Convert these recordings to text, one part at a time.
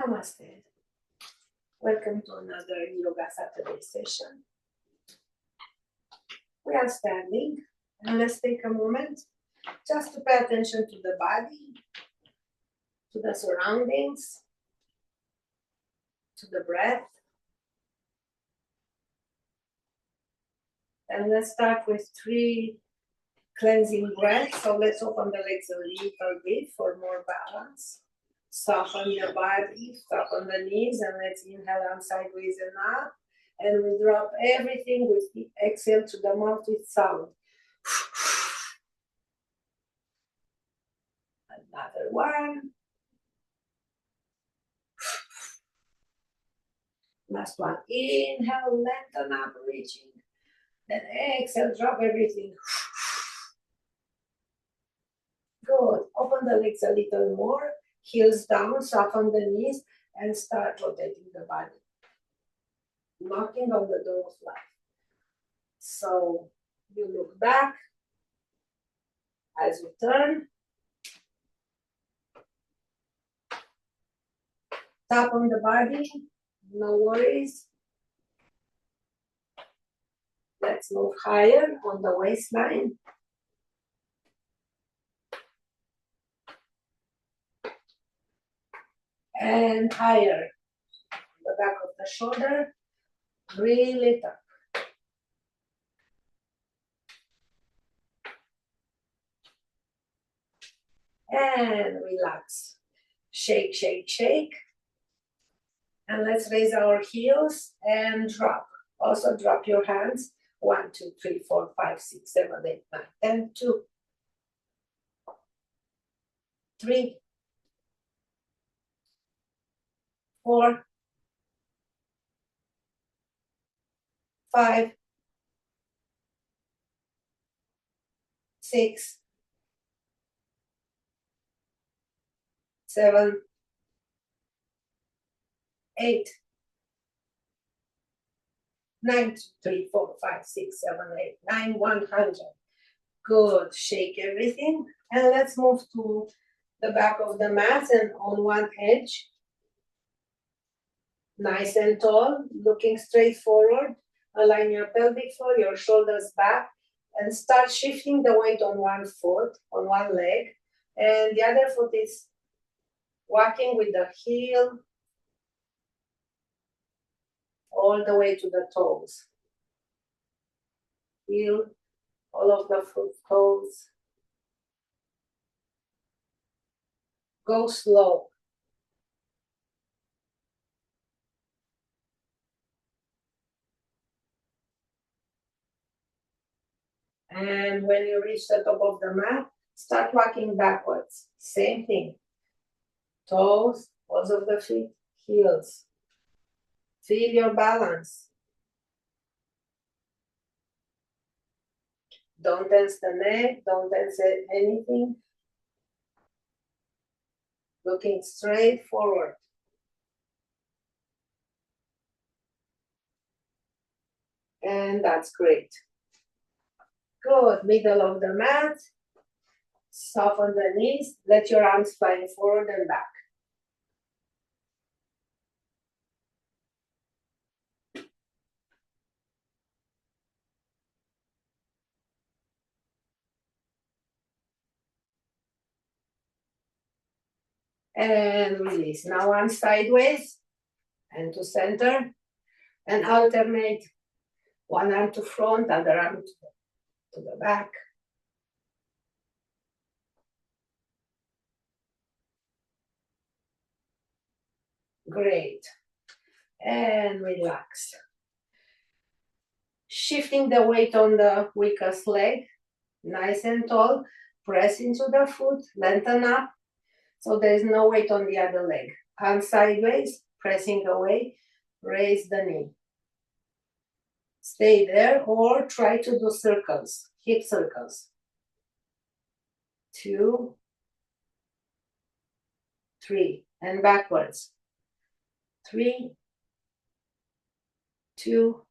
Namaste. Welcome to another Yoga Saturday session. We are standing, and let's take a moment just to pay attention to the body, to the surroundings, to the breath. And let's start with 3 cleansing breaths. So let's open the legs a little bit for more balance. Soften your body, soften the knees, and let's inhale on sideways and up. And we drop everything with the exhale to the mouth with sound. Another one. Last one. Inhale, lengthen up, reaching. Then exhale, drop everything. Good. Open the legs a little more. Heels down, soften the knees, and start rotating the body. Knocking on the door of life. So you look back as you turn. Tap on the body, no worries. Let's move higher on the waistline. And higher, the back of the shoulder, reel it up. And relax. Shake, shake, shake. And let's raise our heels and drop. Also drop your hands. 1, 2, 3, 4, 5, 6, 7, 8, 9, 10, 2, 3, 4, 5, 6, 7, 8, 9, 2, 3, 4, 5, 6, 7, 8, 9, 100. Good. Shake everything. And let's move to the back of the mat and on one edge. Nice and tall, looking straight forward. Align your pelvic floor, your shoulders back, and start shifting the weight on one foot, on one leg. And the other foot is walking with the heel all the way to the toes. Feel all of the foot toes. Go slow. And when you reach the top of the mat, start walking backwards. Same thing. Toes, balls of the feet, heels. Feel your balance. Don't tense the neck, don't tense anything. Looking straight forward. And that's great. Good, middle of the mat. Soften the knees, let your arms fly forward and back. And release. Now one sideways and to center. And alternate. One arm to front, other arm to the back. Great. And relax. Shifting the weight on the weakest leg. Nice and tall. Press into the foot. Lengthen up. So there is no weight on the other leg. Hand sideways. Pressing away. Raise the knee. Stay there or try to do circles. Hip circles. 2, 3. And backwards. 3, 2,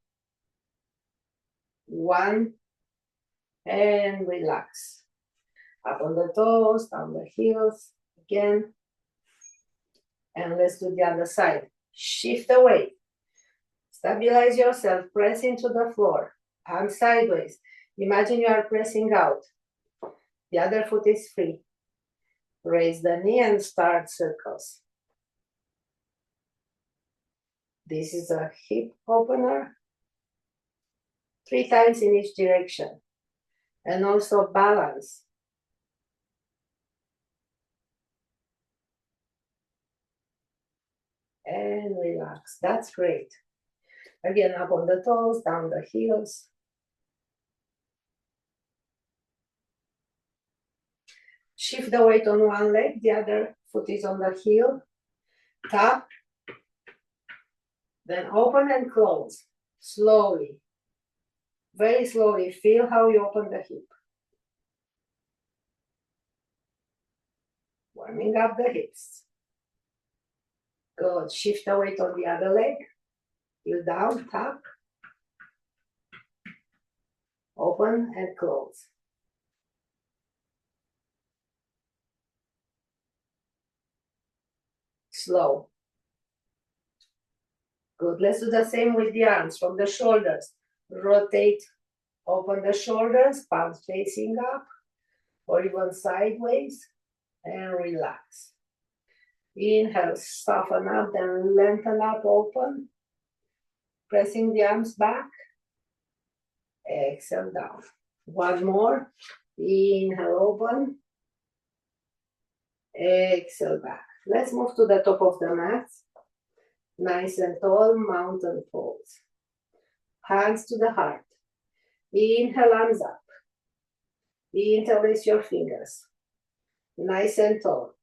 1. And relax. Up on the toes, down the heels. Again. And let's do the other side. Shift the weight. Stabilize yourself, press into the floor. Arms sideways. Imagine you are pressing out. The other foot is free. Raise the knee and start circles. This is a hip opener. 3 times in each direction. And also balance. And relax. That's great. Again, up on the toes, down the heels. Shift the weight on one leg, the other foot is on the heel. Tap. Then open and close. Slowly. Very slowly. Feel how you open the hip. Warming up the hips. Good. Shift the weight on the other leg. Heel down, tap. Open and close. Slow. Good. Let's do the same with the arms from the shoulders. Rotate, open the shoulders, palms facing up, or even sideways, and relax. Inhale, soften up, then lengthen up, open. Pressing the arms back. Exhale down. One more. Inhale, open. Exhale back. Let's move to the top of the mat. Nice and tall, mountain pose. Hands to the heart. Inhale, arms up. Interlace your fingers. Nice and tall.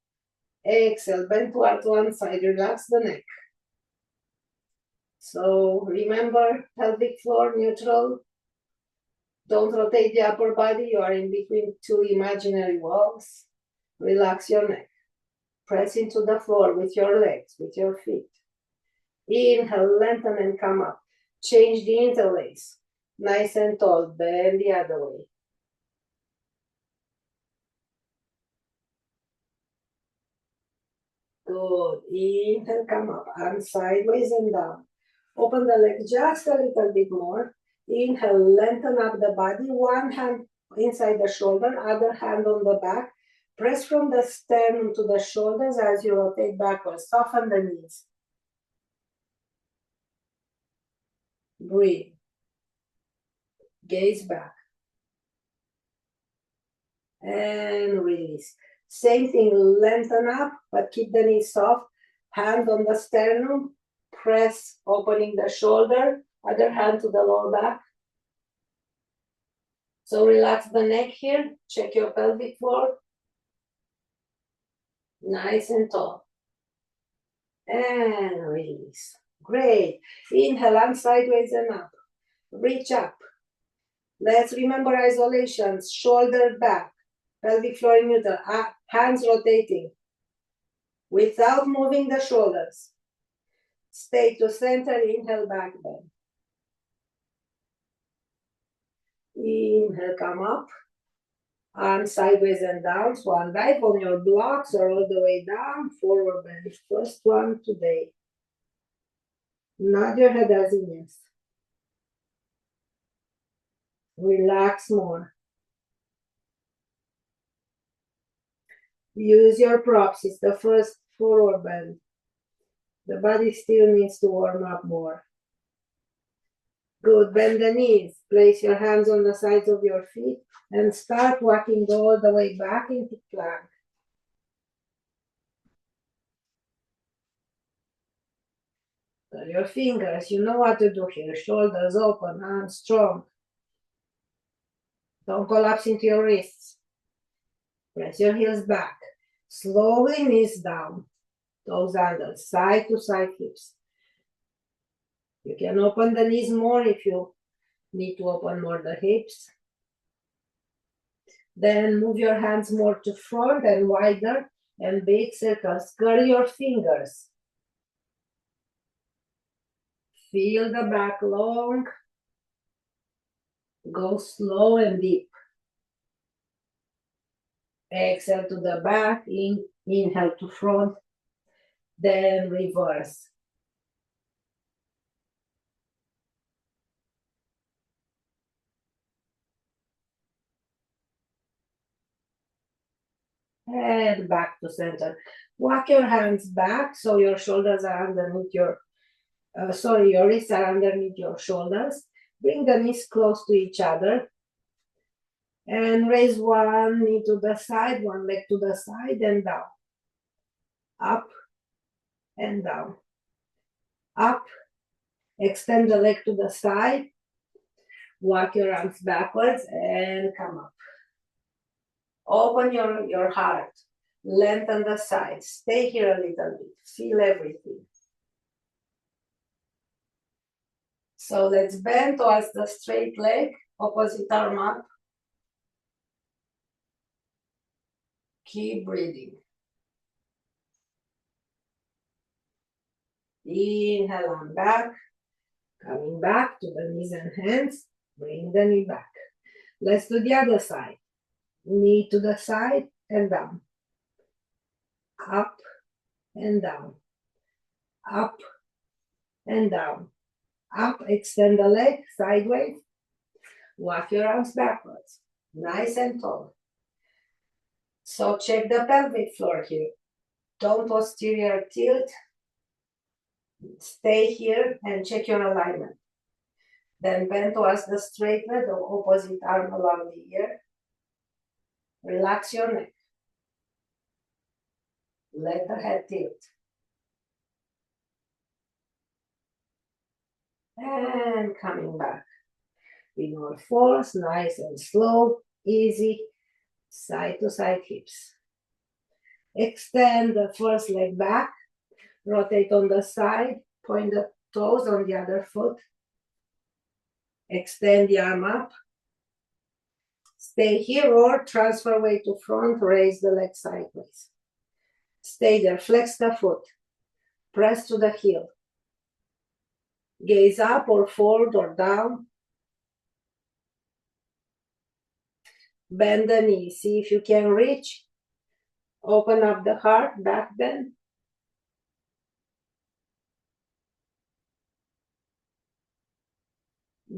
Exhale, bend towards one side, relax the neck. So remember, pelvic floor neutral. Don't rotate the upper body, you are in between 2 imaginary walls. Relax your neck. Press into the floor with your legs, with your feet. Inhale, lengthen and come up. Change the interlace. Nice and tall, bend the other way. Good. Inhale, come up. Arms sideways and down. Open the legs just a little bit more. Inhale, lengthen up the body. One hand inside the shoulder, other hand on the back. Press from the sternum to the shoulders as you rotate backwards. Soften the knees. Breathe. Gaze back. And release. Same thing, lengthen up, but keep the knees soft. Hand on the sternum. Press, opening the shoulder. Other hand to the lower back. So relax the neck here. Check your pelvic floor. Nice and tall. And release. Great. Inhale, arms sideways and up. Reach up. Let's remember isolations. Shoulder back. Pelvic floor neutral. Hands rotating. Without moving the shoulders. Stay to center. Inhale, back bend. Inhale, come up. Arms sideways and down. Swan dive on your blocks or all the way down. Forward bend. First one today. Nod your head as in yes. Relax more. Use your props. It's the first forward bend. The body still needs to warm up more. Good. Bend the knees. Place your hands on the sides of your feet and start walking all the way back into plank. Your fingers, you know what to do here. Shoulders open, arms strong. Don't collapse into your wrists. Press your heels back. Slowly knees down. Toes under, side to side hips. You can open the knees more if you need to open more the hips. Then move your hands more to front and wider and big circles. Curl your fingers. Feel the back long. Go slow and deep. Exhale to the back. Inhale to front. Then reverse. And back to center. Walk your hands back so your shoulders are underneath your, your wrists are underneath your shoulders. Bring the knees close to each other. And raise one knee to the side, one leg to the side and down. Up and down. Up. Extend the leg to the side. Walk your arms backwards and come up. Open your heart. Lengthen the sides. Stay here a little bit. Feel everything. So let's bend towards the straight leg. Opposite arm up. Keep breathing. Inhale on back. Coming back to the knees and hands. Bring the knee back. Let's do the other side. Knee to the side and down. Up and down. Up and down. Up, extend the leg sideways. Walk your arms backwards. Nice and tall. So check the pelvic floor here. Don't posterior tilt. Stay here and check your alignment. Then bend towards the straight leg, the opposite arm along the ear. Relax your neck. Let the head tilt. And coming back. With more force, nice and slow, easy, side to side hips. Extend the first leg back, rotate on the side, point the toes on the other foot. Extend the arm up. Stay here or transfer weight to front, raise the leg sideways. Stay there, flex the foot, press to the heel. Gaze up or forward or down. Bend the knee, see if you can reach. Open up the heart, back bend.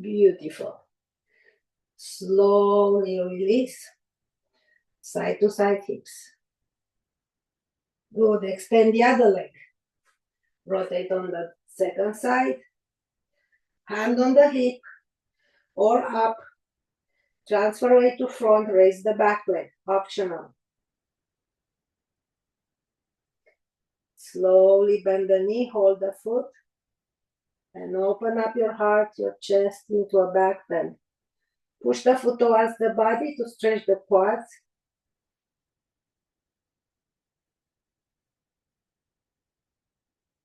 Beautiful. Slowly release. Side to side hips. Good. Extend the other leg. Rotate on the second side. Hand on the hip or up. Transfer weight to front. Raise the back leg. Optional. Slowly bend the knee. Hold the foot. And open up your heart, your chest into a back bend. Push the foot towards the body to stretch the quads.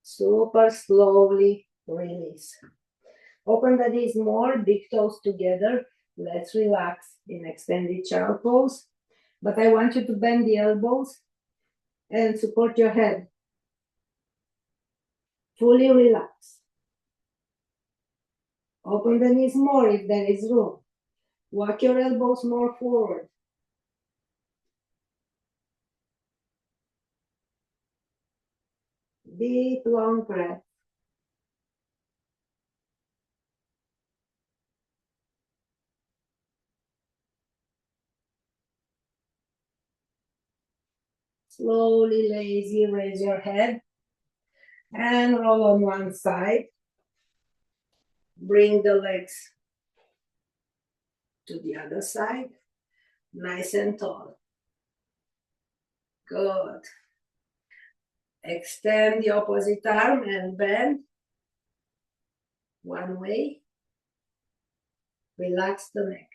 Super slowly release. Open the knees more, big toes together. Let's relax in extended child pose. But I want you to bend the elbows and support your head. Fully relax. Open the knees more if there is room. Walk your elbows more forward. Deep, long breath. Slowly, lazy, raise your head and roll on one side. Bring the legs to the other side, nice and tall. Good. Extend the opposite arm and bend one way. Relax the neck.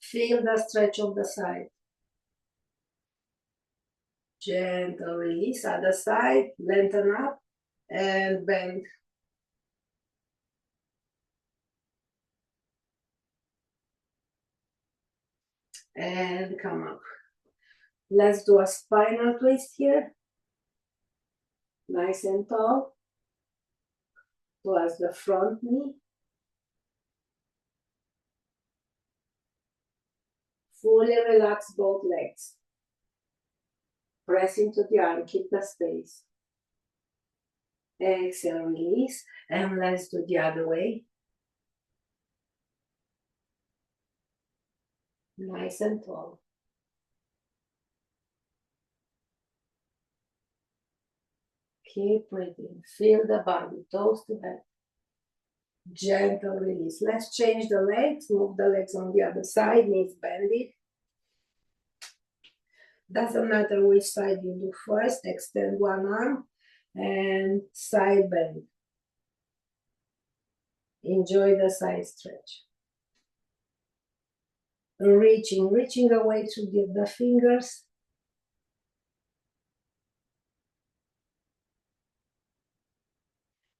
Feel the stretch of the side. Gentle release, other side, lengthen up and bend. And come up. Let's do a spinal twist here. Nice and tall. Towards the front knee. Fully relax both legs. Press into the arm, keep the space. Exhale, release. And let's do the other way. Nice and tall. Keep breathing. Feel the body, toes to head. Gentle release. Let's change the legs. Move the legs on the other side. Knees bended. Doesn't matter which side you do first. Extend one arm and side bend. Enjoy the side stretch. Reaching away to give the fingers.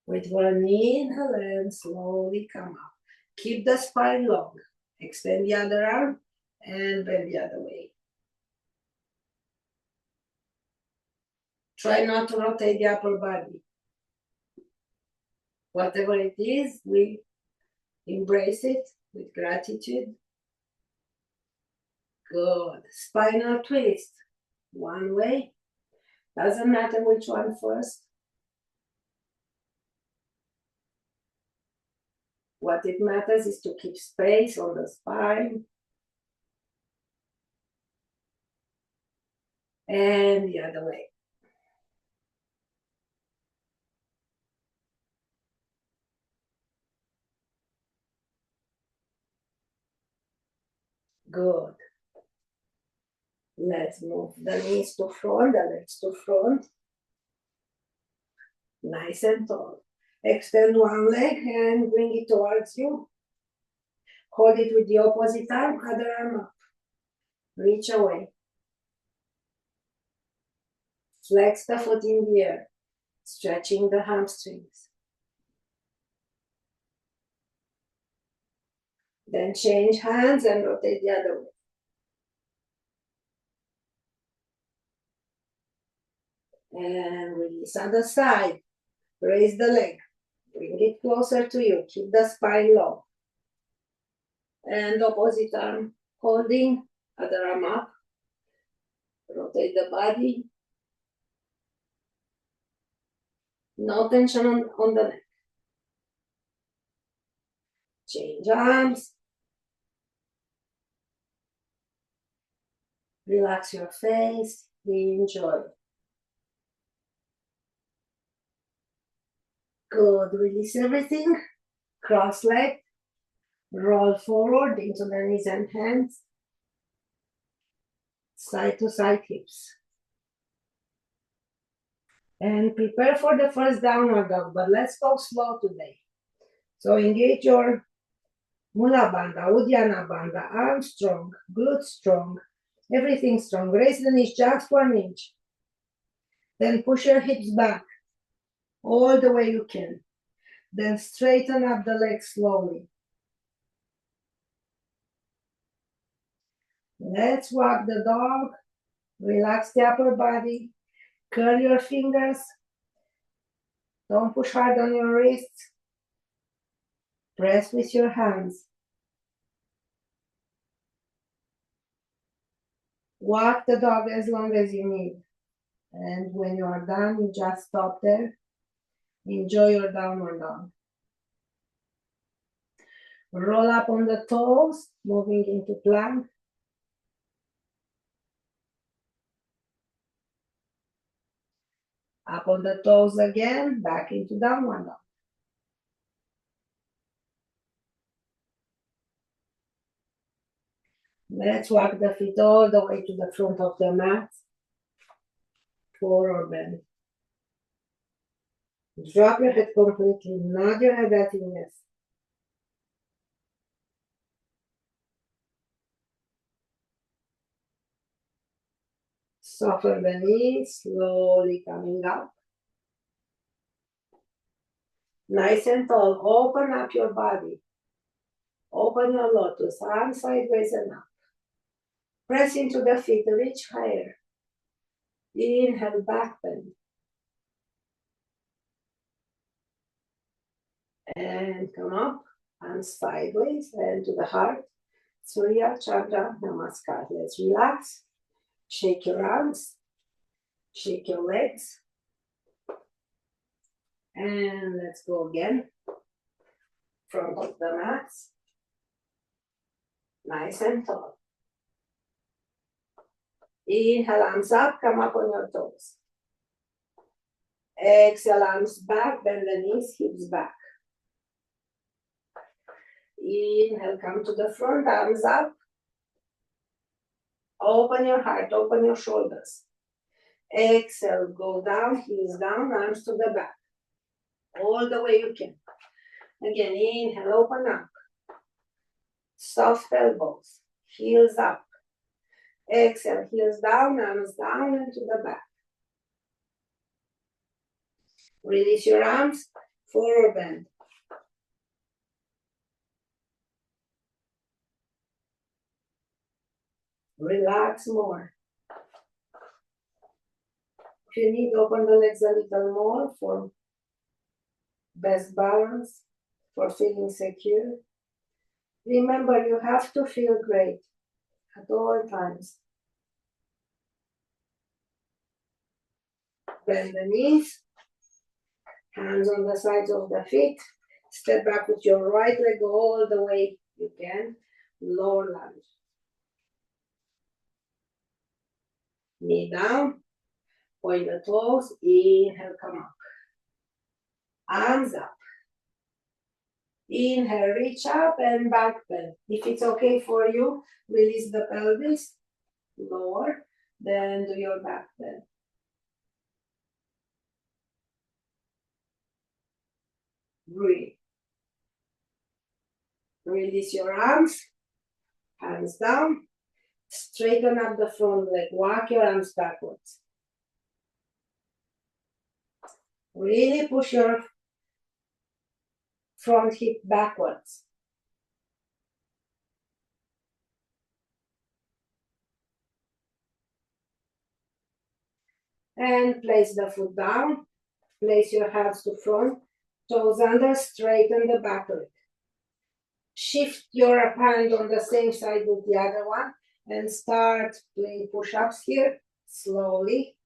With one inhale and slowly come up. Keep the spine long. Extend the other arm and bend the other way. Try not to rotate the upper body. Whatever it is, we embrace it with gratitude. Good. Spinal twist. One way. Doesn't matter which one first. What it matters is to keep space on the spine. And the other way. Good. Let's move the knees to front, the legs to front. Nice and tall. Extend one leg and bring it towards you. Hold it with the opposite arm, other arm up. Reach away. Flex the foot in the air, stretching the hamstrings. Then change hands and rotate the other way. And release other side. Raise the leg. Bring it closer to you. Keep the spine low. And opposite arm holding, other arm up. Rotate the body. No tension on the neck. Change arms. Relax your face. Enjoy. Good. Release everything. Cross leg. Roll forward into the knees and hands. Side to side hips. And prepare for the first downward dog, but let's go slow today. So engage your Mula Bandha, Uddiyana Bandha, arms strong, glutes strong, everything strong. Raise the knees just 1 inch. Then push your hips back all the way you can. Then straighten up the legs slowly. Let's walk the dog. Relax the upper body. Curl your fingers. Don't push hard on your wrists. Press with your hands. Walk the dog as long as you need. And when you are done, you just stop there. Enjoy your downward dog. Roll up on the toes, moving into plank. Up on the toes again, back into downward dog. Let's walk the feet all the way to the front of the mat. Forward bend. Drop your head completely, nod your head at yes. Soften the knees, slowly coming up. Nice and tall, open up your body. Open your lotus, arms sideways and up. Press into the feet, reach higher. Inhale, back bend. And come up, hands sideways and to the heart. Surya Chandra Namaskar. Let's relax. Shake your arms. Shake your legs. And let's go again. Front of the mat. Nice and tall. Inhale, arms up, come up on your toes. Exhale, arms back, bend the knees, hips back. Inhale, come to the front, arms up. Open your heart, open your shoulders. Exhale, go down, heels down, arms to the back. All the way you can. Again, inhale, open up. Soft elbows, heels up. Exhale, heels down, arms down and to the back. Release your arms, forward bend. Relax more. If you need, open the legs a little more for best balance, for feeling secure. Remember, you have to feel great at all times. Bend the knees, hands on the sides of the feet. Step back with your right leg all the way you can. Lower lunge. Knee down, point the toes, inhale, come up. Arms up. Inhale, reach up and back bend. If it's okay for you, release the pelvis, lower, then do your back bend. Breathe. Release your arms, hands down, straighten up the front leg, walk your arms backwards. Really push your front hip backwards. And place the foot down, place your hands to front, toes under, straighten the back leg. Shift your hand on the same side with the other one and start playing push-ups here, slowly,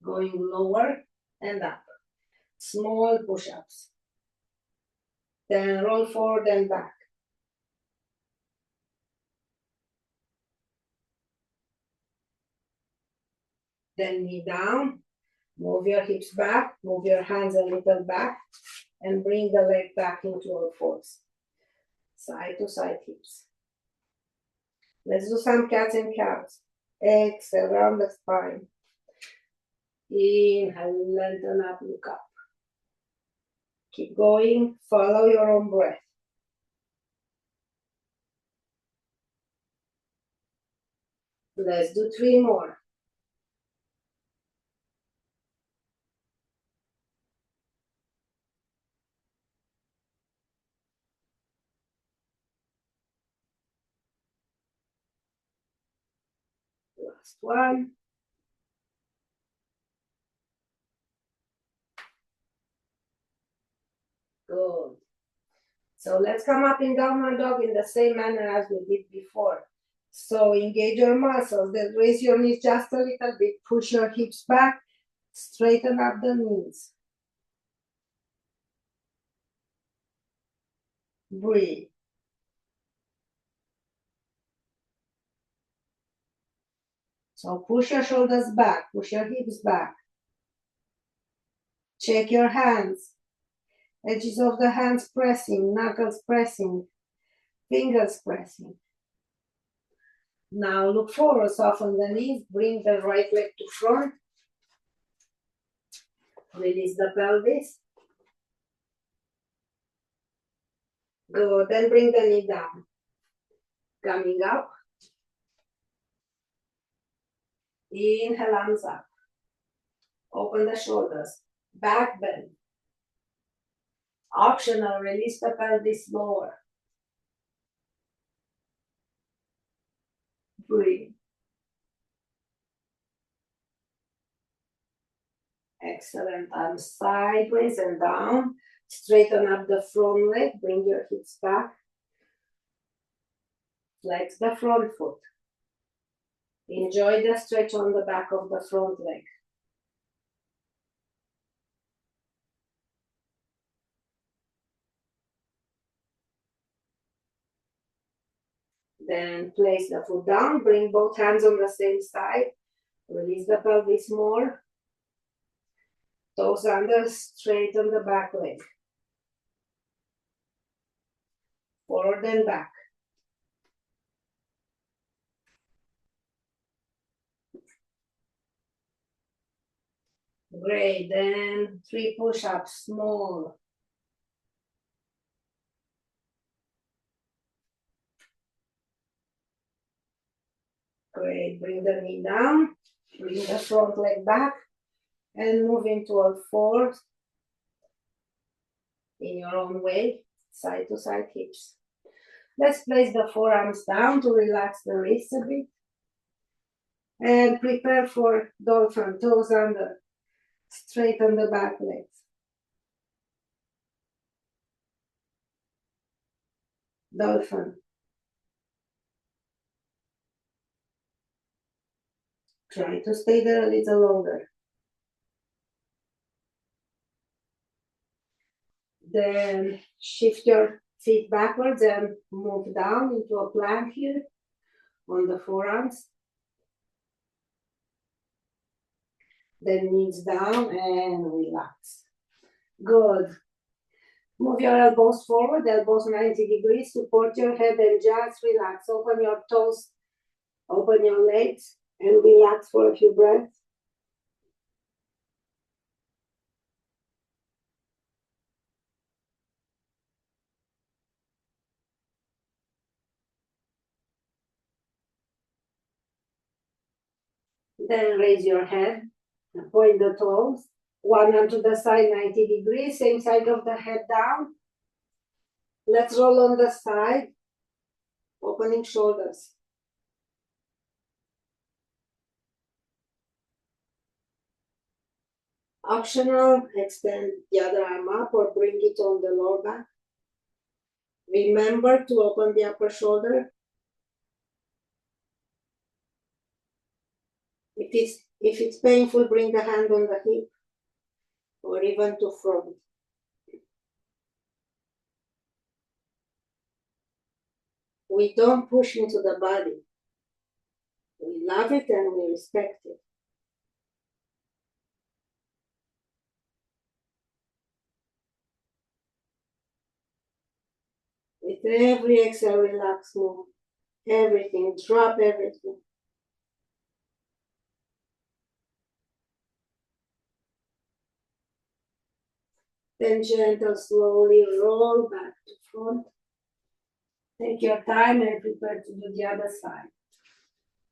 going lower and up. Small push-ups. Then roll forward and back. Then knee down, move your hips back, move your hands a little back, and bring the leg back into all fours. Side to side hips. Let's do some cats and cows. Exhale, round the spine. Inhale, lengthen up, look up. Keep going, follow your own breath. Let's do 3 more. Last one. Good. So let's come up in downward dog in the same manner as we did before. So engage your muscles, then raise your knees just a little bit, push your hips back, straighten up the knees. Breathe. So push your shoulders back, push your hips back. Check your hands. Edges of the hands pressing, knuckles pressing, fingers pressing. Now look forward, soften the knees, bring the right leg to front. Release the pelvis. Good, then bring the knee down. Coming up. Inhale, arms up. Open the shoulders. Back bend. Optional, release the pelvis lower. Breathe. Excellent. Arms sideways and down. Straighten up the front leg. Bring your hips back. Flex the front foot. Enjoy the stretch on the back of the front leg. Then place the foot down, bring both hands on the same side, release the pelvis more, toes under, straighten the back leg, forward and back. Great, then 3 push-ups, small. Great, bring the knee down, bring the front leg back, and move into all fours in your own way, side to side hips. Let's place the forearms down to relax the wrists a bit. And prepare for dolphin, toes under, straighten the back legs. Dolphin. Try to stay there a little longer. Then shift your feet backwards and move down into a plank here on the forearms. Then knees down and relax. Good. Move your elbows forward, elbows 90 degrees, support your head and just relax. Open your toes, open your legs, and relax for a few breaths. Then raise your head, point the toes, one arm to the side, 90 degrees, same side of the head down. Let's roll on the side, opening shoulders. Optional, extend the other arm up or bring it on the lower back. Remember to open the upper shoulder. If it's painful, bring the hand on the hip or even to front. We don't push into the body. We love it and we respect it. With every exhale, relax more. Everything, drop everything. Then gentle, slowly roll back to front. Take your time and prepare to do the other side.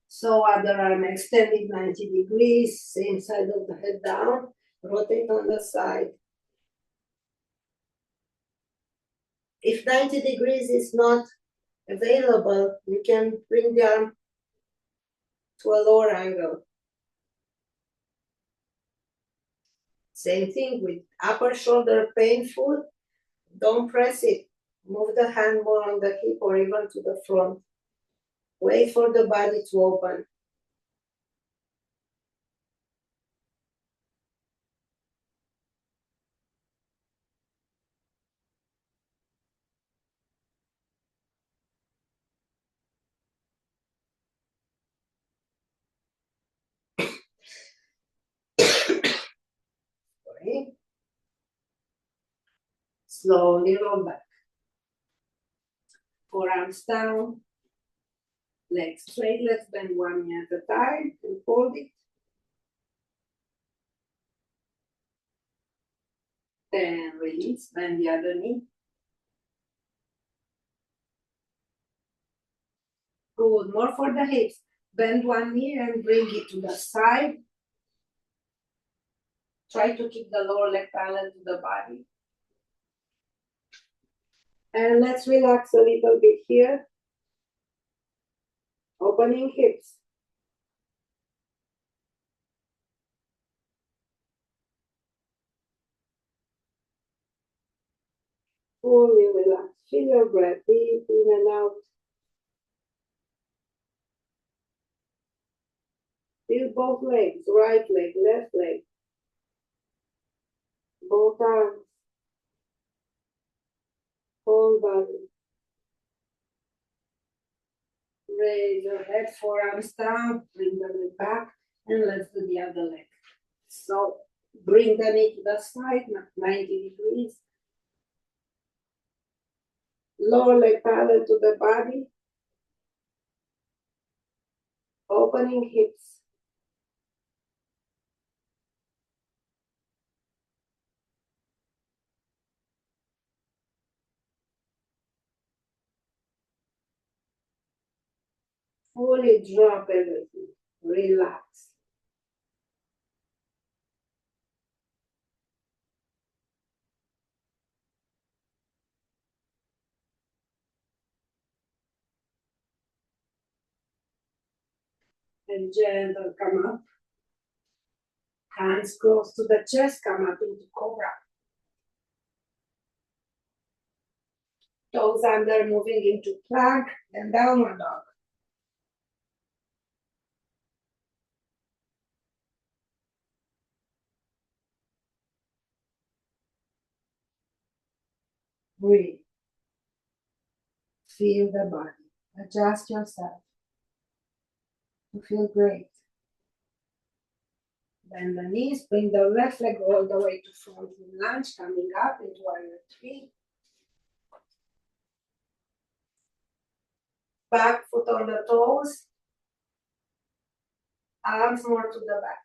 So other arm extended 90 degrees, same side of the head down, rotate on the side. If 90 degrees is not available, you can bring the arm to a lower angle. Same thing with upper shoulder painful, don't press it. Move the hand more on the hip or even to the front. Wait for the body to open. Okay. Slowly roll back. Forearms down, legs straight. Let's bend one knee at a time and hold it. Then release, bend the other knee. Good, more for the hips. Bend one knee and bring it to the side. Try to keep the lower leg parallel to the body. And let's relax a little bit here. Opening hips. Fully relax. Feel your breath deep in and out. Feel both legs, right leg, left leg. Both arms. Whole body. head, forearms down, bring the leg back, and let's do the other leg. So bring the knee to the side, 90 degrees. Lower leg parallel to the body. Opening hips. Fully drop everything. Relax. And gentle come up. Hands close to the chest, come up into cobra. Toes under, moving into plank and downward dog. Breathe. Feel the body. Adjust yourself to feel great. Bend the knees, bring the left leg all the way to front in lunge, coming up into warrior three. Back foot on the toes, arms more to the back.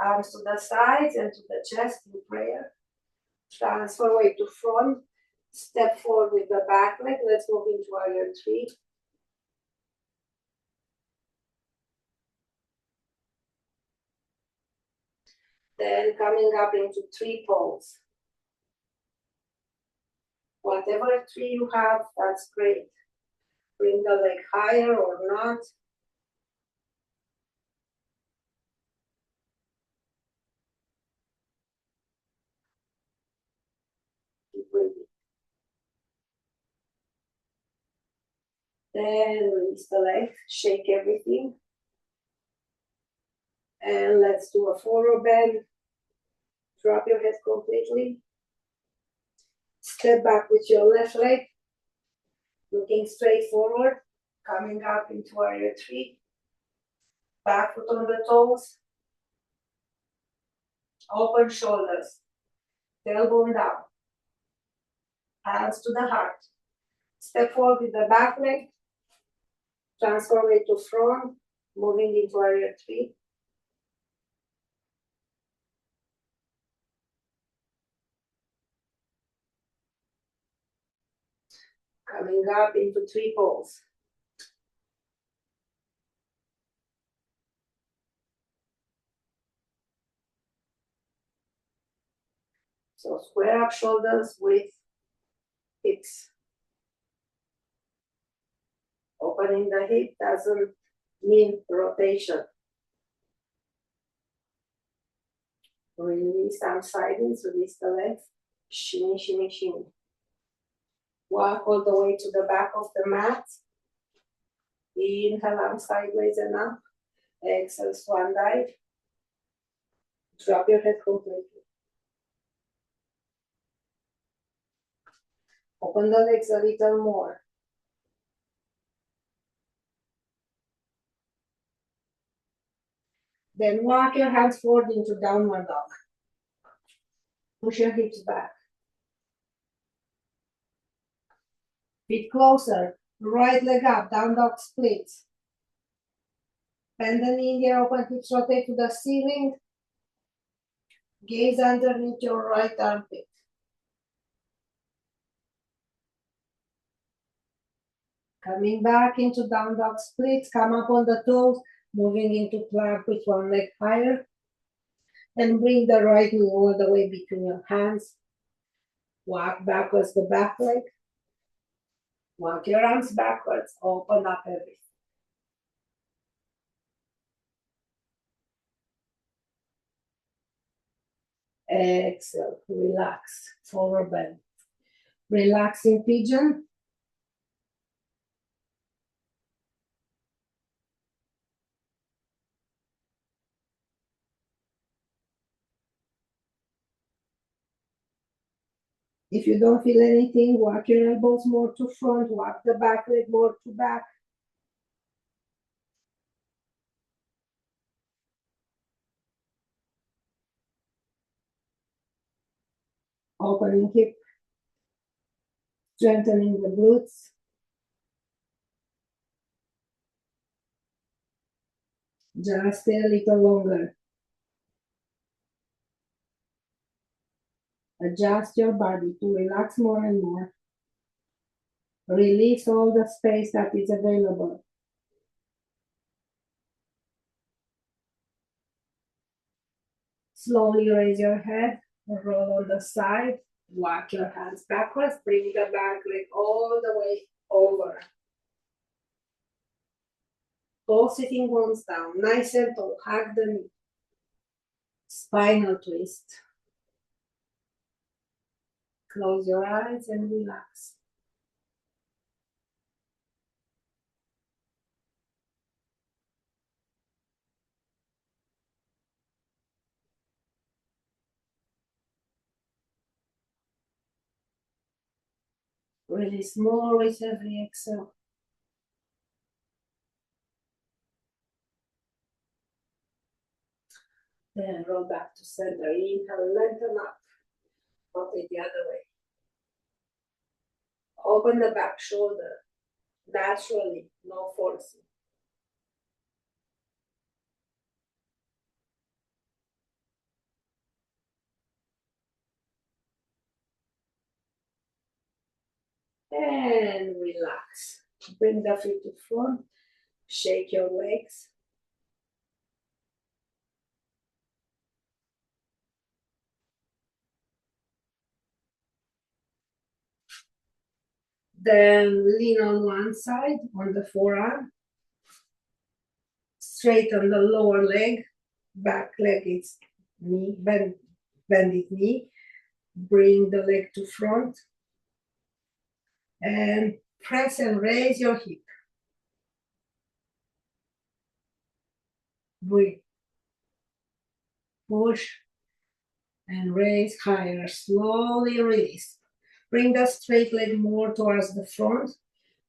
Arms to the sides and to the chest in prayer. Transfer weight to front. Step forward with the back leg. Let's move into warrior three. Then coming up into tree pose. Whatever tree you have, that's great. Bring the leg higher or not. Keep breathing. Then release the leg, shake everything. And let's do a forward bend. Drop your head completely. Step back with your left leg. Looking straight forward. Coming up into warrior three. Back foot on the toes. Open shoulders. Tailbone down. Hands to the heart. Step forward with the back leg. Transfer weight to front. Moving into warrior three. Coming up into tree pose. So square up shoulders with hips. Opening the hip doesn't mean rotation. Release arm sideways, release the legs. Shimmy, shimmy, shimmy. Walk all the way to the back of the mat. Inhale, arm sideways and up. Exhale, swan dive. Drop your head completely. Open the legs a little more. Then walk your hands forward into downward dog. Push your hips back. Feet closer. Right leg up, down dog split. Bend the knee in the air, open hips, rotate to the ceiling. Gaze underneath your right armpit. Coming back into down dog splits, come up on the toes, moving into plank with one leg higher. And bring the right knee all the way between your hands. Walk backwards the back leg. Walk your arms backwards, open up everything. Exhale, relax, forward bend. Relaxing pigeon. If you don't feel anything, walk your elbows more to front, walk the back leg more to back. Opening hip, strengthening the glutes. Just stay a little longer. Adjust your body to relax more and more. Release all the space that is available. Slowly raise your head, roll on the side, walk your hands backwards, bring the back leg all the way over. Both sitting bones down, nice and tall, hug the knee. Spinal twist. Close your eyes and relax. Release more with every exhale. Then roll back to center. Inhale, lengthen up. Rotate the other way. Open the back shoulder. Naturally, no forcing. And relax. Bring the feet to front. Shake your legs. Then lean on one side, on the forearm. Straighten the lower leg. Back leg is knee, bended knee. Bring the leg to front. And press and raise your hip. Breathe. Push and raise higher. Slowly release. Bring the straight leg more towards the front.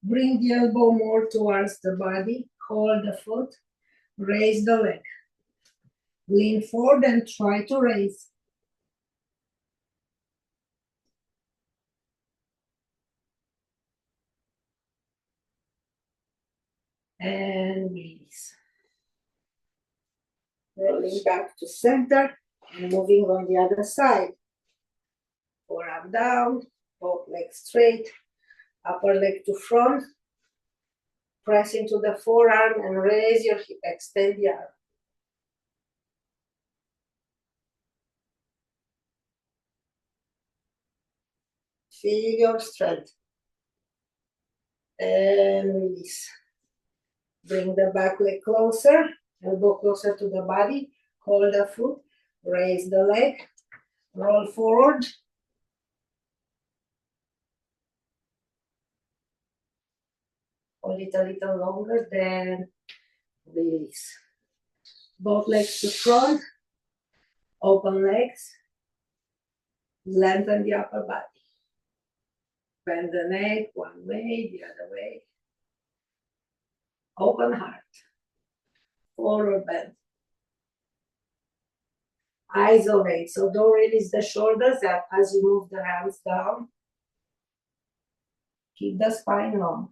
Bring the elbow more towards the body. Hold the foot. Raise the leg. Lean forward and try to raise. And release. Rolling back to center and moving on the other side. Forearm down, both legs straight, upper leg to front. Press into the forearm and raise your hip, extend the arm. Feel your strength. And release. Bring the back leg closer, elbow closer to the body. Hold the foot, raise the leg, roll forward. Hold it a little longer, then release. Both legs to front, open legs, lengthen the upper body. Bend the neck one way, the other way. Open heart. Forward bend. Isolate. So don't release the shoulders as you move the hands down. Keep the spine long.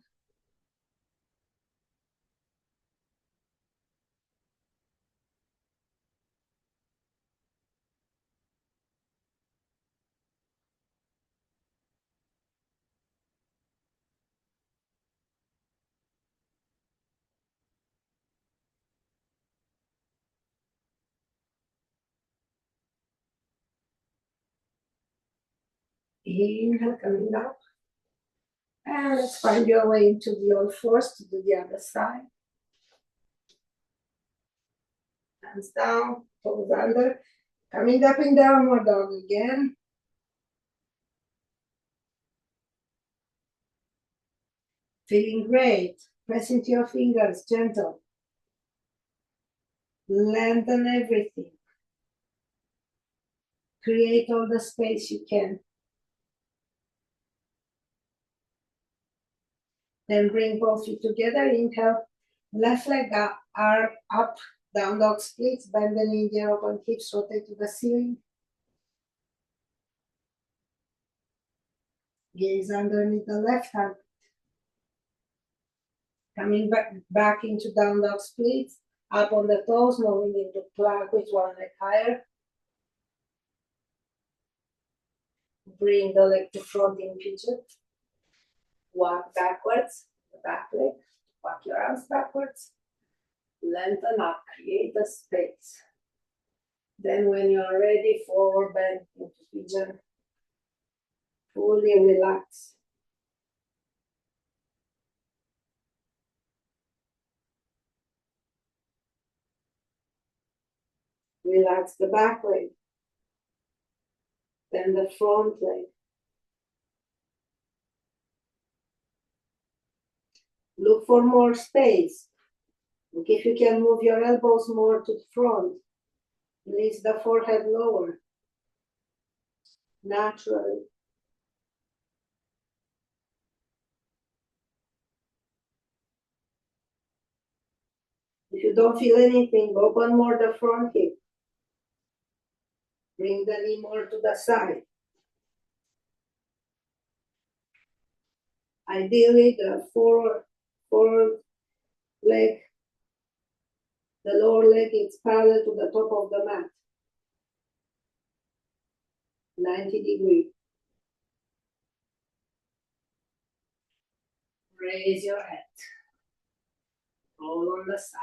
Inhale, coming up. And let's find your way into the all fours to do the other side. Hands down, toes under. Coming up in downward dog again. Feeling great. Press into your fingers, gentle. Lengthen everything. Create all the space you can. Then bring both feet together. Inhale, left leg up, arm up, down dog splits, bend the knee, the open hips, rotate to the ceiling. Gaze underneath the left hand. Coming back into down dog splits, up on the toes, moving into plank with one leg higher. Bring the leg to front in pigeon. Walk backwards, the back leg. Walk your arms backwards. Lengthen up, create a space. Then when you're ready, forward bend into pigeon. Fully relax. Relax the back leg. Then the front leg. Look for more space. Look if you can move your elbows more to the front. Release the forehead lower. Naturally. If you don't feel anything, open more the front hip. Bring the knee more to the side. Ideally, the forward leg, the lower leg is parallel to the top of the mat. 90 degrees. Raise your head. Roll on the side.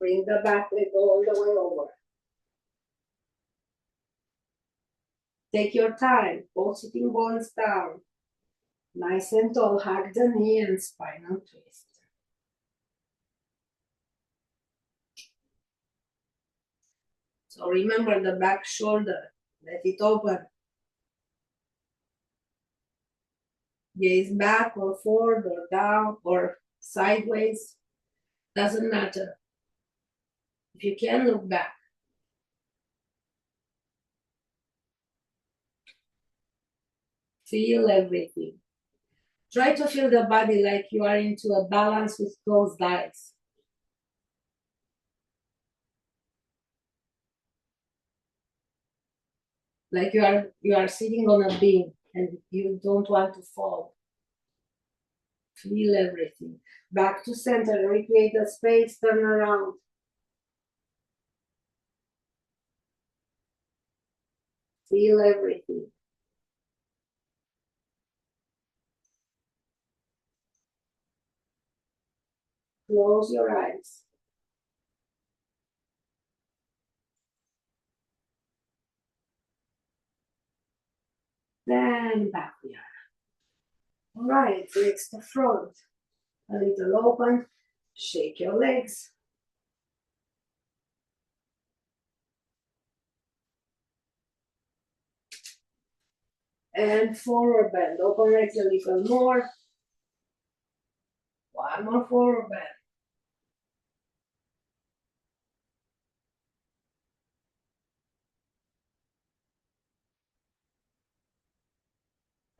Bring the back leg all the way over. Take your time. Both sitting bones down. Nice and tall. Hug the knee and spinal twist. So remember the back shoulder. Let it open. Gaze back or forward or down or sideways. Doesn't matter. If you can, look back. Feel everything. Try to feel the body like you are into a balance with closed eyes. Like you are sitting on a beam and you don't want to fall. Feel everything. Back to center, recreate the space, turn around. Feel everything. Close your eyes. Then back we are. All right, legs to front. A little open. Shake your legs. And forward bend. Open legs a little more. One more forward bend.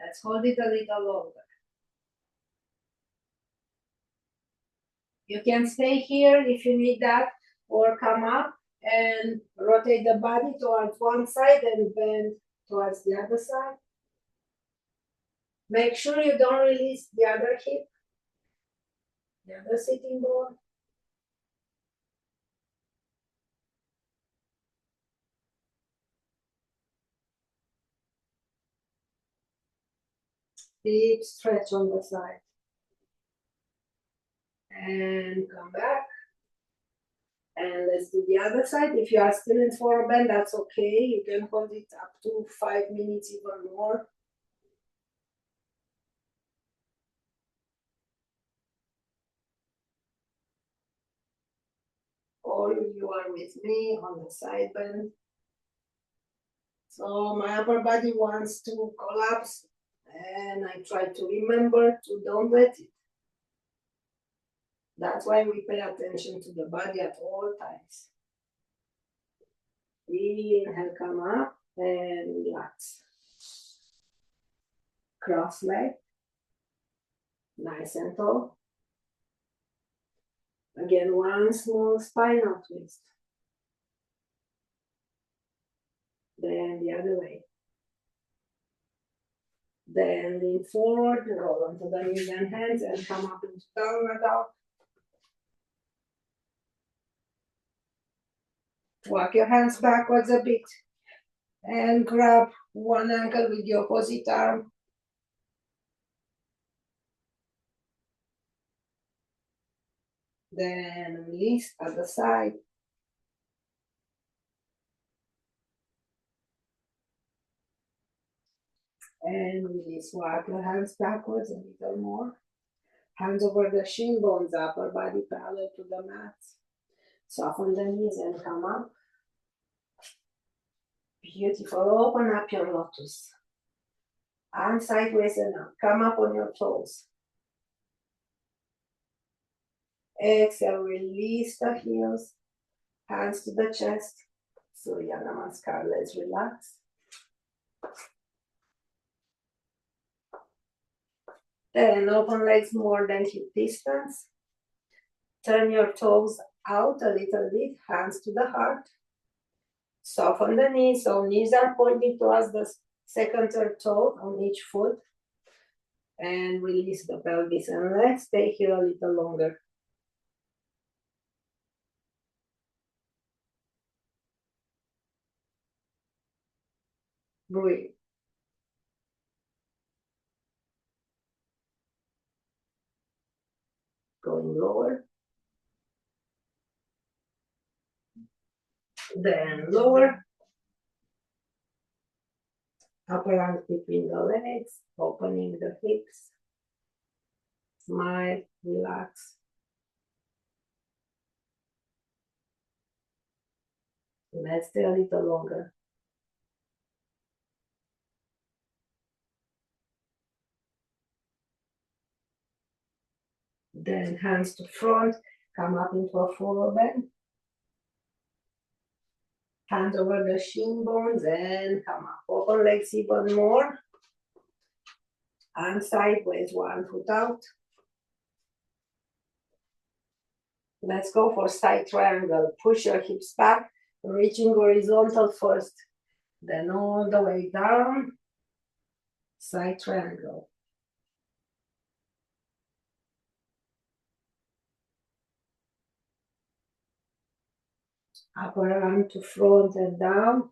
Let's hold it a little longer. You can stay here if you need that, or come up and rotate the body towards one side and bend towards the other side. Make sure you don't release the other hip, the other sitting bone. Deep stretch on the side. And come back. And let's do the other side. If you are still in forward bend, that's okay. You can hold it up to 5 minutes, even more. Or you are with me on the side bend. So my upper body wants to collapse, and I try to remember to don't let it. That's why we pay attention to the body at all times. Inhale, come up and relax. Cross leg. Nice and tall. Again, one small spinal twist. Then the other way. Then lean forward, roll onto the knees and hands, and come up into downward dog. Walk your hands backwards a bit and grab one ankle with the opposite arm. Then release at the side. And release. Walk your hands backwards a little more. Hands over the shin bones, upper body parallel to the mat. Soften the knees and come up. Beautiful. Open up your lotus. Arm sideways and up. Come up on your toes. Exhale, release the heels. Hands to the chest. Surya Namaskar. Let's relax. Then open legs more than hip distance. Turn your toes out a little bit. Hands to the heart. Soften the knees. So knees are pointing towards the second or toe on each foot. And release the pelvis. And let's stay here a little longer. Breathe. Going lower. Then lower. Upper arms between the legs. Opening the hips. Smile. Relax. Let's stay a little longer. Then hands to front, come up into a forward bend. Hands over the shin bones and come up. Open legs even more. And sideways, one foot out. Let's go for side triangle. Push your hips back, reaching horizontal first. Then all the way down. Side triangle. Upper arm to front and down.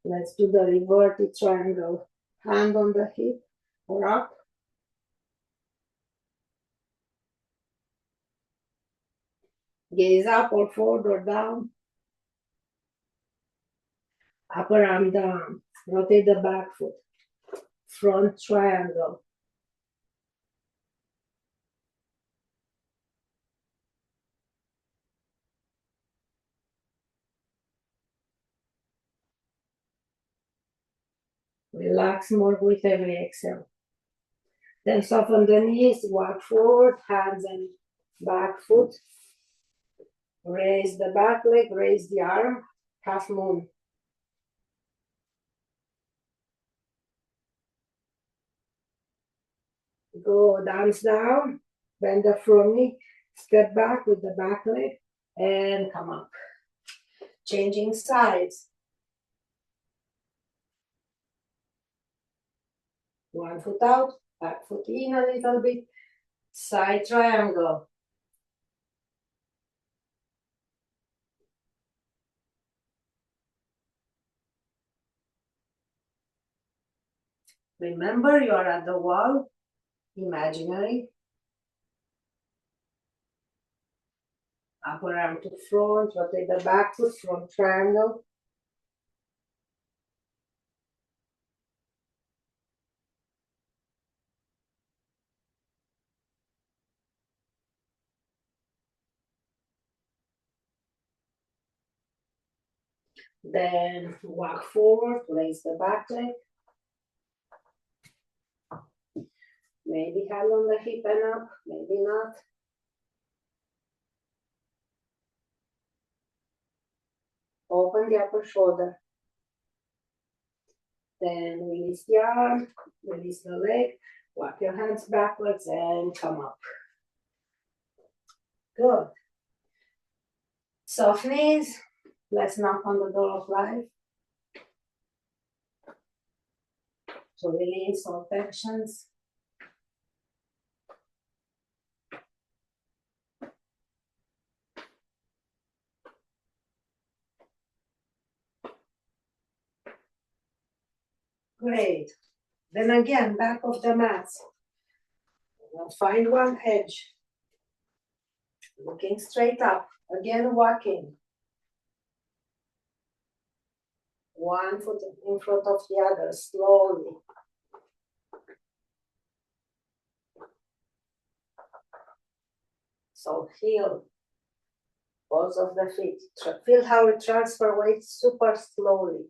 Let's do the reverted triangle. Hand on the hip or up. Gaze up or forward or down. Upper arm down. Rotate the back foot. Front triangle. Relax more with every exhale. Then soften the knees, walk forward, hands and back foot. Raise the back leg, raise the arm, half moon. Go dance down, bend the front knee, step back with the back leg, and come up. Changing sides. One foot out, back foot in a little bit, side triangle. Remember, you are at the wall, imaginary. Upper arm to front, rotate the back foot, front triangle. Then walk forward, raise the back leg. Maybe hand on the hip and up, maybe not. Open the upper shoulder. Then release the arm, release the leg. Walk your hands backwards and come up. Good. Soft knees. Let's knock on the door of life to release all tensions. Great. Then again, back of the mat. Find one edge. Looking straight up. Again, walking. One foot in front of the other, slowly. So feel balls of the feet. Feel how it transfer weight super slowly.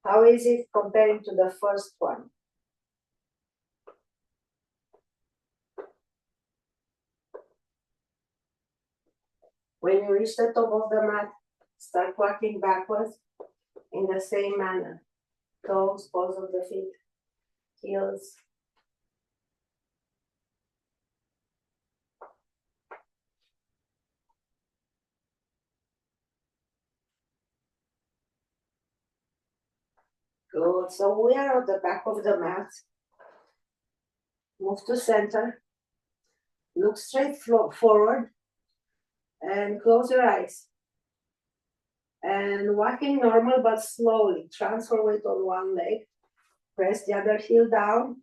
How is it comparing to the first one? When you reach the top of the mat, start walking backwards in the same manner. Toes, balls of the feet, heels. Good. So we are at the back of the mat. Move to center. Look straight forward and close your eyes. And walking normal but slowly. Transfer weight on one leg. Press the other heel down.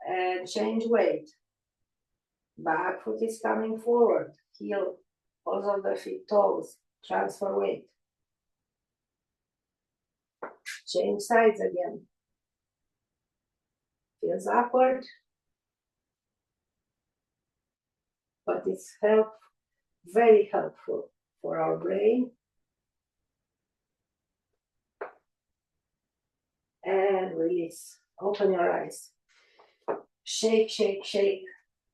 And change weight. Back foot is coming forward. Heel, balls of the feet, toes. Transfer weight. Change sides again. Feels awkward, but it's very helpful for our brain. And release. Open your eyes. Shake, shake, shake.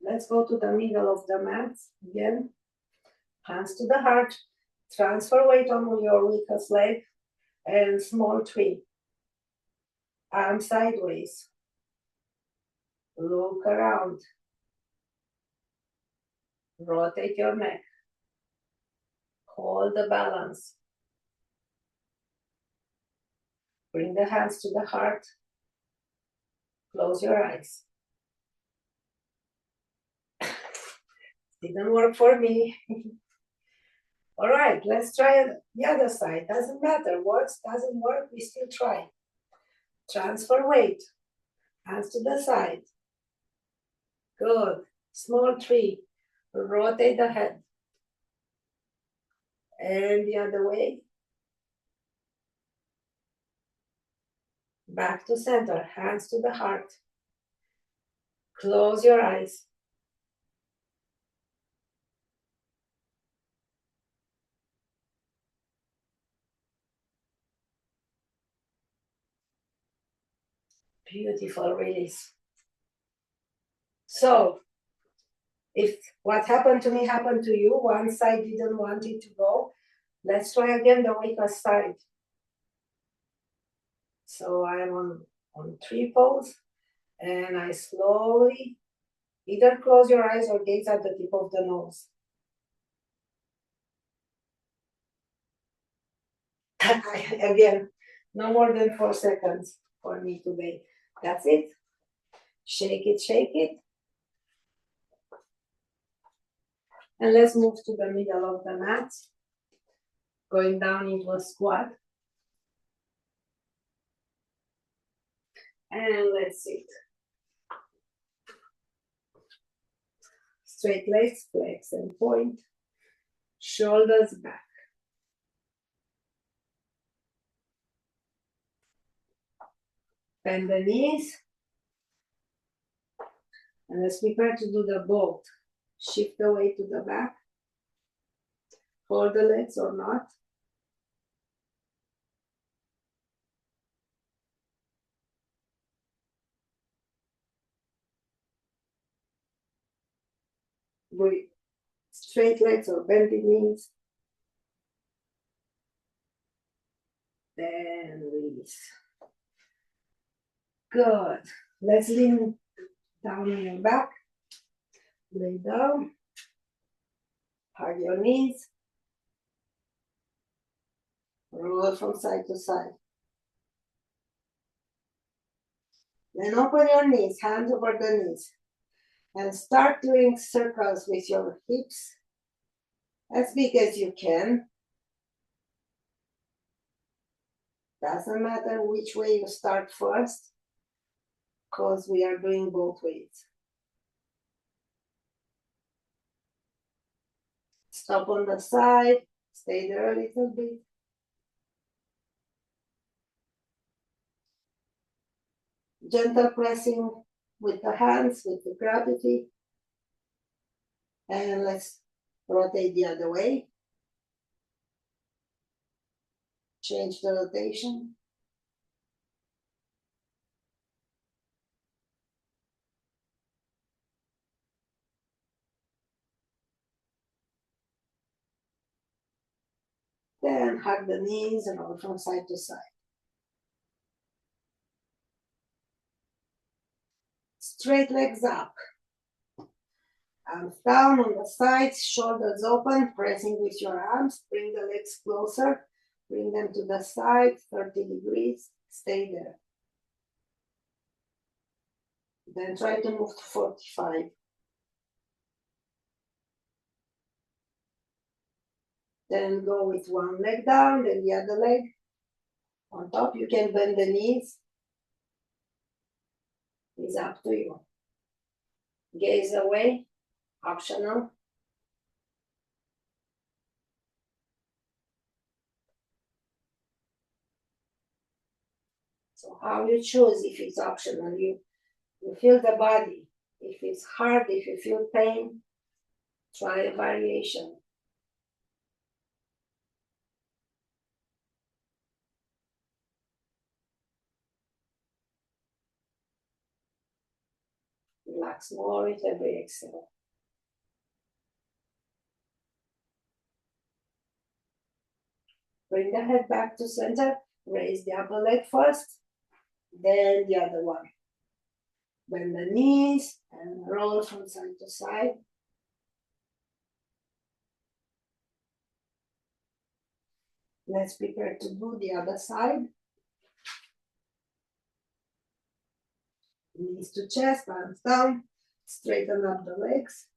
Let's go to the middle of the mat again. Hands to the heart. Transfer weight on your weakest leg. And small tree. Arm sideways. Look around. Rotate your neck. Hold the balance. Bring the hands to the heart. Close your eyes. Didn't work for me. All right, let's try the other side. Doesn't matter. Works, doesn't work, we still try. Transfer weight. Hands to the side. Good. Small tree. Rotate the head. And the other way. Back to center. Hands to the heart. Close your eyes. Beautiful release. So, if what happened to me happened to you, one side didn't want it to go, let's try again the weakest side. So I'm on tree pose, and I slowly either close your eyes or gaze at the tip of the nose. Again, no more than 4 seconds for me today. That's it. Shake it, shake it. And let's move to the middle of the mat. Going down into a squat. And let's sit. Straight legs, flex and point. Shoulders back. Bend the knees. And let's prepare to do the boat. Shift the weight to the back. Hold the legs or not. With straight legs or bending knees. Then release. Good. Let's lean down on your back. Lay down. Hug your knees. Roll from side to side. Then open your knees, hands over the knees. And start doing circles with your hips as big as you can. Doesn't matter which way you start first, because we are doing both ways. Stop on the side, stay there a little bit. Gentle pressing with the hands, with the gravity. And let's rotate the other way. Change the rotation. Then hug the knees and roll from side to side. Straight legs up. Arms down on the sides, shoulders open, pressing with your arms. Bring the legs closer. Bring them to the side, 30 degrees. Stay there. Then try to move to 45. Then go with one leg down, then the other leg on top. You can bend the knees. It's up to you. Gaze away, optional. So how you choose if it's optional? You feel the body. If it's hard, if you feel pain, try a variation. Relax more with every exhale. Bring the head back to center. Raise the upper leg first, then the other one. Bend the knees and roll from side to side. Let's prepare to do the other side. Knees to chest, arms down. Straighten up the legs.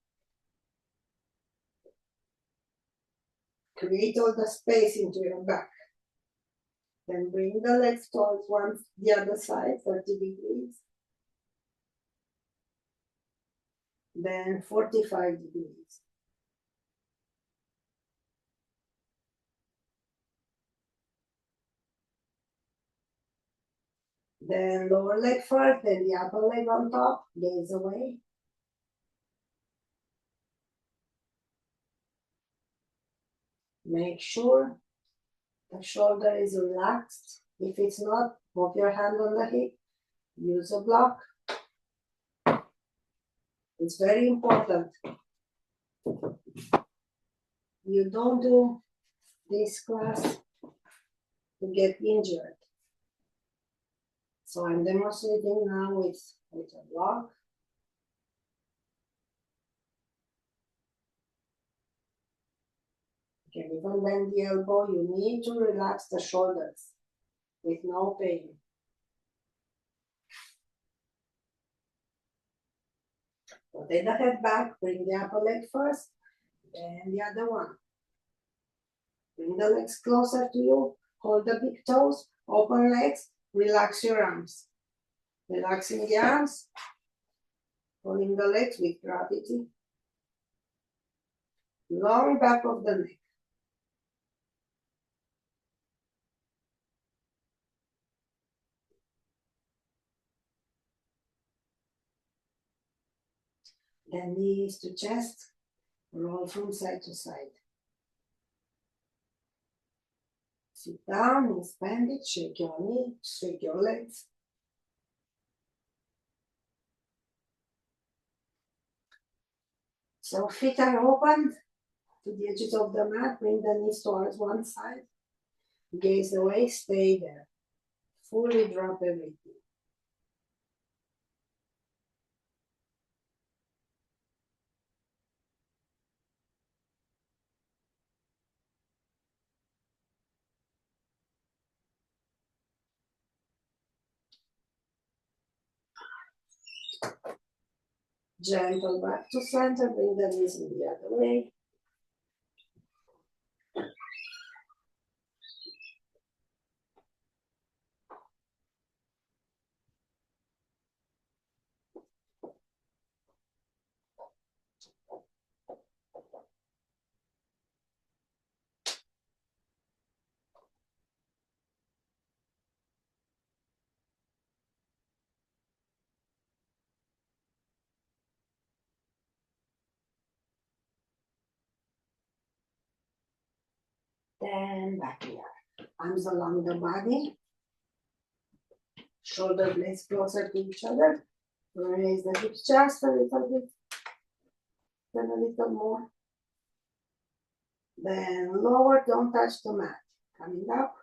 Create all the space into your back. Then bring the legs towards the other side, 30 degrees. Then 45 degrees. Then lower leg first, then the upper leg on top, gaze away. Make sure the shoulder is relaxed. If it's not, put your hand on the hip, use a block. It's very important. You don't do this class to get injured. So I'm demonstrating now with a block. You can even bend the elbow. You need to relax the shoulders with no pain. Rotate the head back, bring the upper leg first, then the other one. Bring the legs closer to you, hold the big toes, open legs, relax your arms. Relaxing the arms, pulling the legs with gravity. Long back of the neck. Then knees to chest, roll from side to side. Sit down, expand it, shake your knee, shake your legs. So feet are opened to the edges of the mat, bring the knees towards one side. Gaze away, stay there. Fully drop everything. Gentle back to center, bring the knees in the other way. Then back here. Arms along the body. Shoulder blades closer to each other. Raise the hips just a little bit. Then a little more. Then lower, don't touch the mat. Coming up.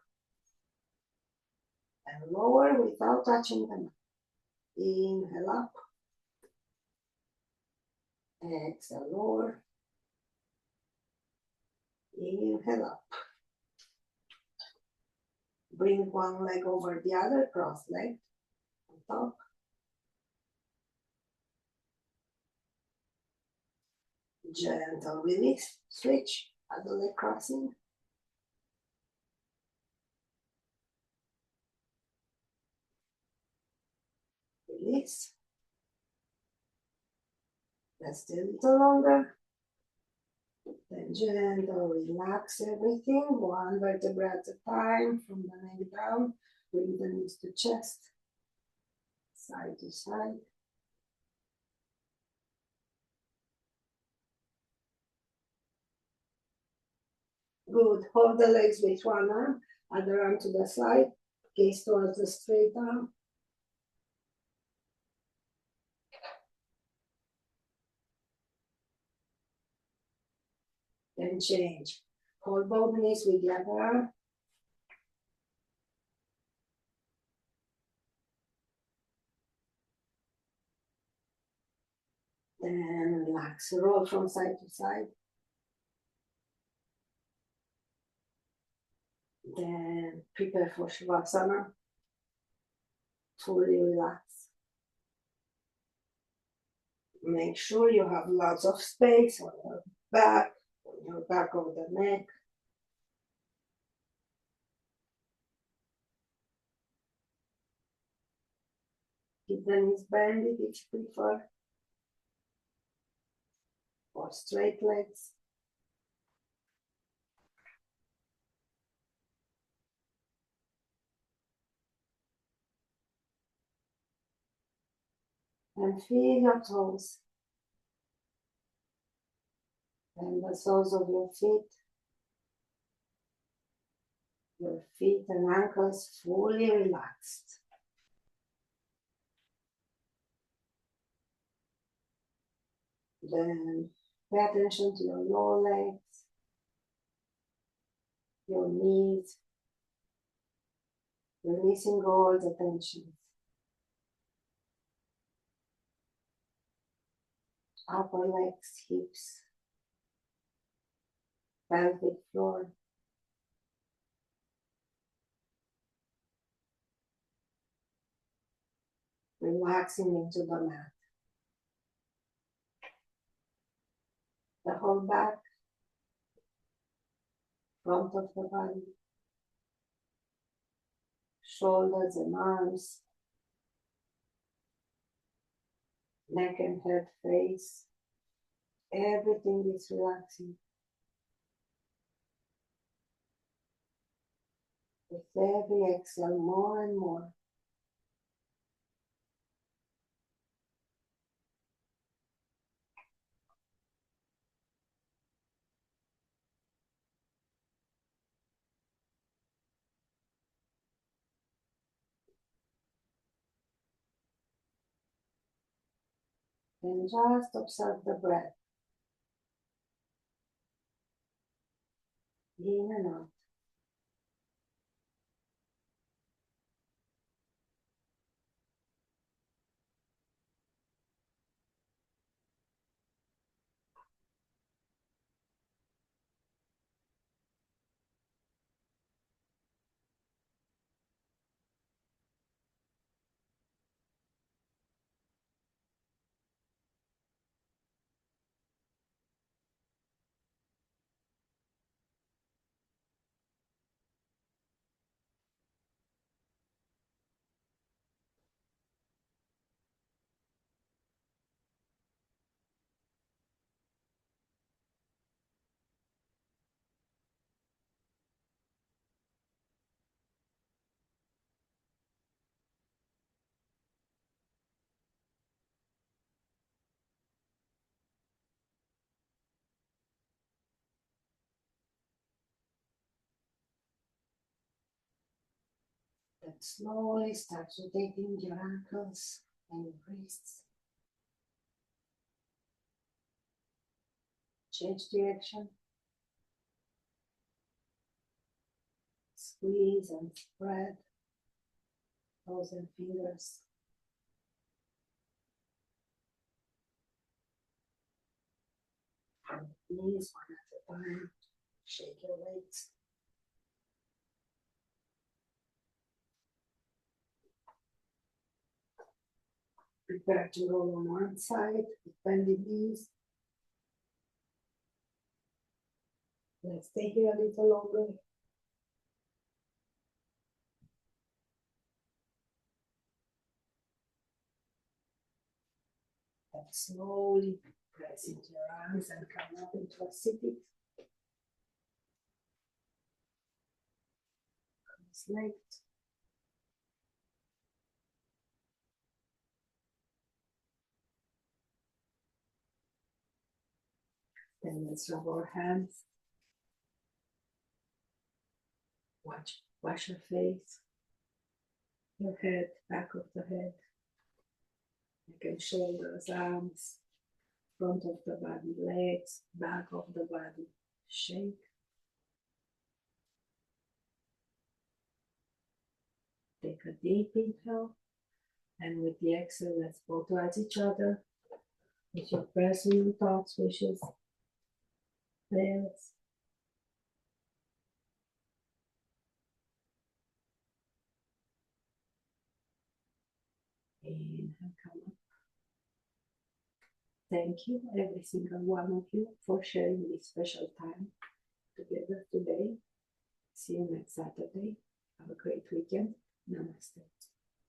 And lower without touching the mat. Inhale up. Exhale, lower. Inhale up. Bring one leg over the other, cross leg on top. Gentle release, switch, other leg crossing. Release. Let's do a little longer. Then gentle, relax everything, one vertebra at a time, from the neck down. Bring the knees to chest, side to side. Good, hold the legs with one arm, other arm to the side, gaze towards the straight arm. Then change. Hold both knees with the other arm. Then relax, roll from side to side. Then prepare for Shavasana. Fully relax. Make sure you have lots of space on your back, on your back of the neck. Keep the knees bended if you prefer. Or straight legs. And feel your toes. And the soles of your feet. Your feet and ankles fully relaxed. Then pay attention to your lower legs, your knees, releasing all the tension. Upper legs, hips, pelvic floor. Relaxing into the mat. The whole back, front of the body, shoulders and arms, neck and head, face. Everything is relaxing. With every exhale, more and more. And just observe the breath. In and out. Then slowly start rotating your ankles and your wrists. Change direction. Squeeze and spread toes and fingers. Knees one at a time. Shake your legs. Prepare to roll on one side with bended knees. Let's stay here a little longer. And slowly press into your arms and come up into a sitting. Cross legged. Then let's rub our hands. Wash your face, your head, back of the head, neck and shoulders, arms, front of the body, legs, back of the body. Shake. Take a deep inhale, and with the exhale, let's go towards each other with your personal thoughts, wishes, prayers. Inhale, come up. Thank you, every single one of you, for sharing this special time together today. See you next Saturday. Have a great weekend. Namaste.